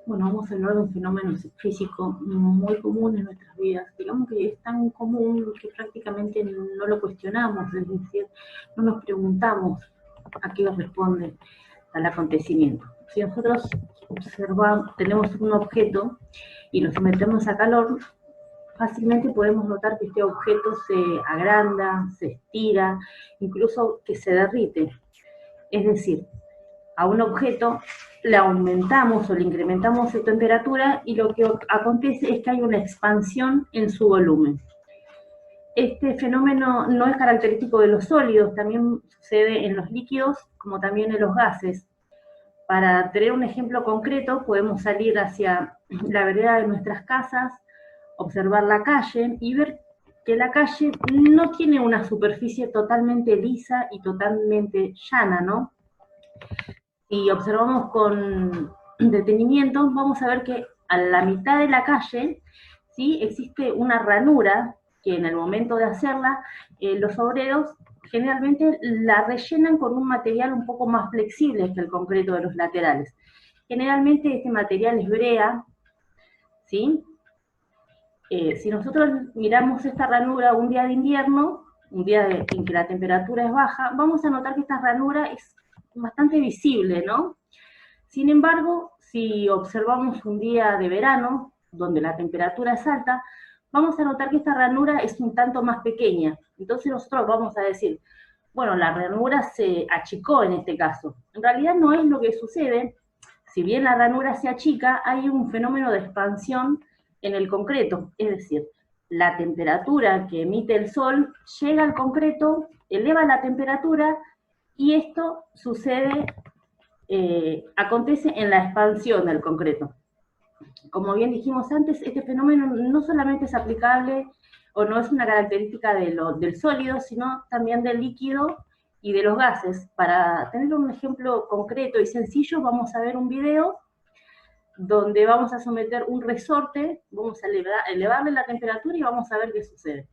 Bueno, vamos a hablar de un fenómeno físico muy común en nuestras vidas. Digamos que es tan común que prácticamente no lo cuestionamos, es decir, no nos preguntamos a qué responde al acontecimiento. Si nosotros observamos, tenemos un objeto y lo sometemos a calor, fácilmente podemos notar que este objeto se agranda, se estira, incluso que se derrite. Es decir, a un objeto le aumentamos o le incrementamos su temperatura y lo que acontece es que hay una expansión en su volumen. Este fenómeno no es característico de los sólidos, también sucede en los líquidos como también en los gases. Para tener un ejemplo concreto, podemos salir hacia la vereda de nuestras casas, observar la calle y ver que la calle no tiene una superficie totalmente lisa y totalmente llana, ¿no? Si observamos con detenimiento, vamos a ver que a la mitad de la calle, ¿sí?, existe una ranura que en el momento de hacerla, los obreros generalmente la rellenan con un material un poco más flexible que el concreto de los laterales. Generalmente este material es brea, ¿sí? Si nosotros miramos esta ranura un día de invierno, un día en que la temperatura es baja, vamos a notar que esta ranura es bastante visible, ¿no? Sin embargo, si observamos un día de verano, donde la temperatura es alta, vamos a notar que esta ranura es un tanto más pequeña. Entonces nosotros vamos a decir, bueno, la ranura se achicó en este caso. En realidad no es lo que sucede. Si bien la ranura se achica, hay un fenómeno de expansión en el concreto. Es decir, la temperatura que emite el sol llega al concreto, eleva la temperatura y esto sucede acontece en la expansión del concreto. Como bien dijimos antes, este fenómeno no solamente es aplicable o no es una característica del sólido, sino también del líquido y de los gases. Para tener un ejemplo concreto y sencillo, vamos a ver un video donde vamos a someter un resorte, vamos a elevarle la temperatura y vamos a ver qué sucede.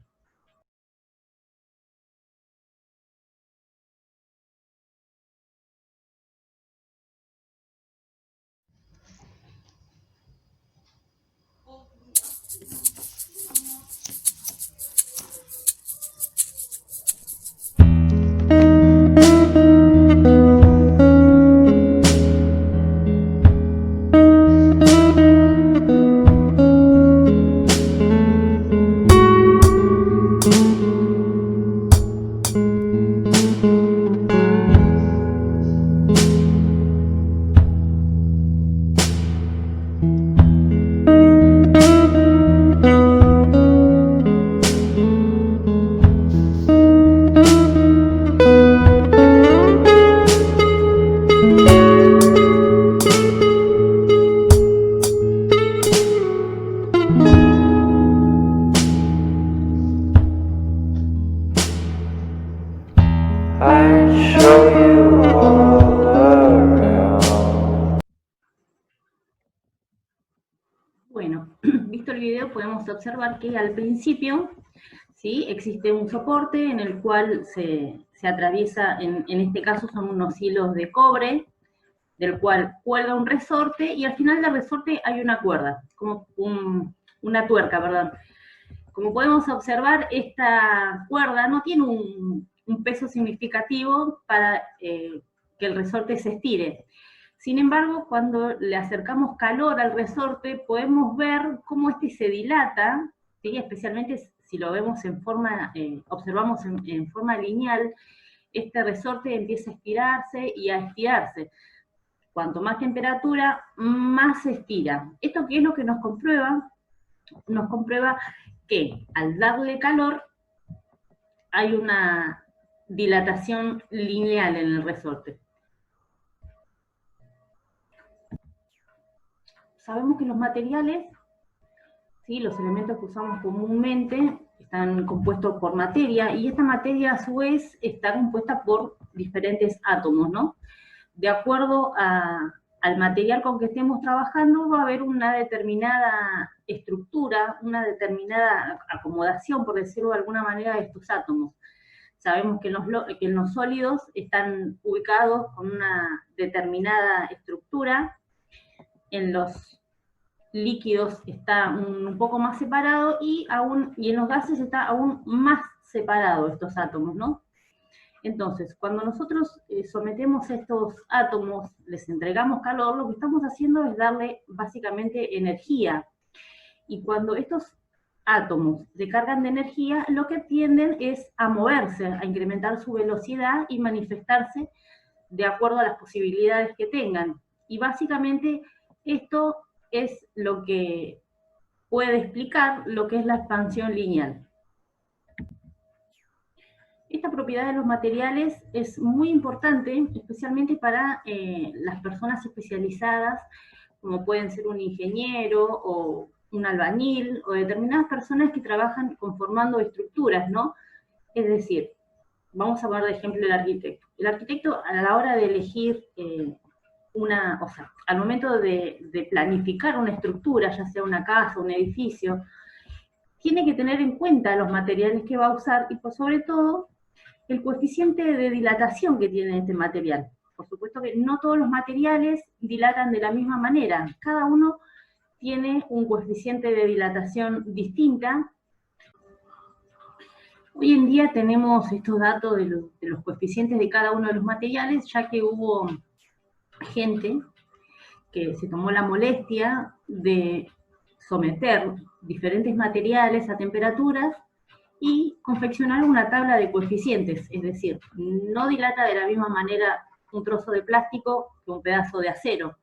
Bueno, visto el video podemos observar que al principio, ¿sí?, existe un soporte en el cual se atraviesa, en este caso son unos hilos de cobre, del cual cuelga un resorte y al final del resorte hay una cuerda, como una tuerca, perdón. Como podemos observar, esta cuerda no tiene un peso significativo para que el resorte se estire. Sin embargo, cuando le acercamos calor al resorte, podemos ver cómo este se dilata, ¿sí?, especialmente si lo vemos en forma, observamos en forma lineal, este resorte empieza a estirarse y a estirarse. Cuanto más temperatura, más se estira. ¿Esto qué es lo que nos comprueba? Nos comprueba que al darle calor hay una dilatación lineal en el resorte. Sabemos que los materiales, ¿sí?, los elementos que usamos comúnmente, están compuestos por materia, y esta materia a su vez está compuesta por diferentes átomos, ¿no? De acuerdo al material con que estemos trabajando, va a haber una determinada estructura, una determinada acomodación, por decirlo de alguna manera, de estos átomos. Sabemos que en los sólidos están ubicados con una determinada estructura, en los líquidos está un poco más separado y en los gases está aún más separado estos átomos, ¿no? Entonces, cuando nosotros sometemos estos átomos, les entregamos calor, lo que estamos haciendo es darle básicamente energía. Y cuando estos átomos se cargan de energía, lo que tienden es a moverse, a incrementar su velocidad y manifestarse de acuerdo a las posibilidades que tengan. Y básicamente esto es lo que puede explicar lo que es la expansión lineal. Esta propiedad de los materiales es muy importante, especialmente para las personas especializadas, como pueden ser un ingeniero o un albañil, o determinadas personas que trabajan conformando estructuras, ¿no? Es decir, vamos a ver de ejemplo el arquitecto. El arquitecto, a la hora de elegir o sea, al momento de planificar una estructura, ya sea una casa, un edificio, tiene que tener en cuenta los materiales que va a usar y, por sobre todo, el coeficiente de dilatación que tiene este material. Por supuesto que no todos los materiales dilatan de la misma manera. Cada uno tiene un coeficiente de dilatación distinta. Hoy en día tenemos estos datos de los coeficientes de cada uno de los materiales, ya que hubo gente que se tomó la molestia de someter diferentes materiales a temperaturas y confeccionar una tabla de coeficientes, es decir, no dilata de la misma manera un trozo de plástico que un pedazo de acero.